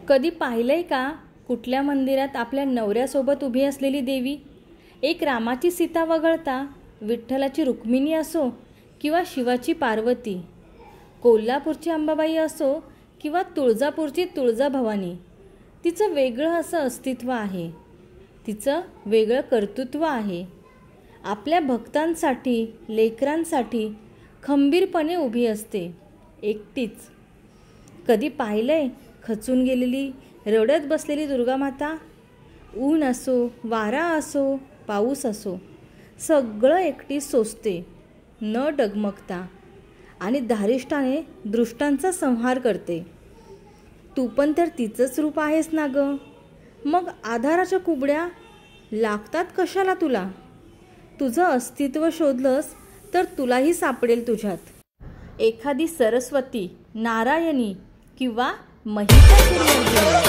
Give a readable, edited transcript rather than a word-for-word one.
कधी पाहिलंय का कुठल्या मंदिरात आपल्या नवऱ्यासोबत उभी असलेली देवी? एक रामाची सीता वगळता विठ्ठलाची रुक्मिणी असो किंवा शिवाची पार्वती, कोल्हापूरची अंबाबाई असो किंवा तुळजापूरची तुळजाभवानी, तिचं वेगळं असं अस्तित्व आहे, तिचं वेगळं कर्तृत्व आहे. आपल्या भक्तांसाठी, लेकरांसाठी खंबीरपणे उभी असते, एकटीच. कधी पाहिलंय खचून गेलेली, रडत बसलेली दुर्गामाता? ऊन असो, वारा असो, पाऊस असो, सगळं एकटी सोसते, न डगमगता, आणि धारिष्ठाने दृष्टांचा संहार करते. तू पण तर तिचंच रूप आहेस ना गं. मग आधाराच्या कुबड्या लागतात कशाला तुला? तुझं अस्तित्व शोधलंस तर तुलाही सापडेल तुझ्यात एखादी सरस्वती, नारायणी किंवा महिषासुरमर्दिनी.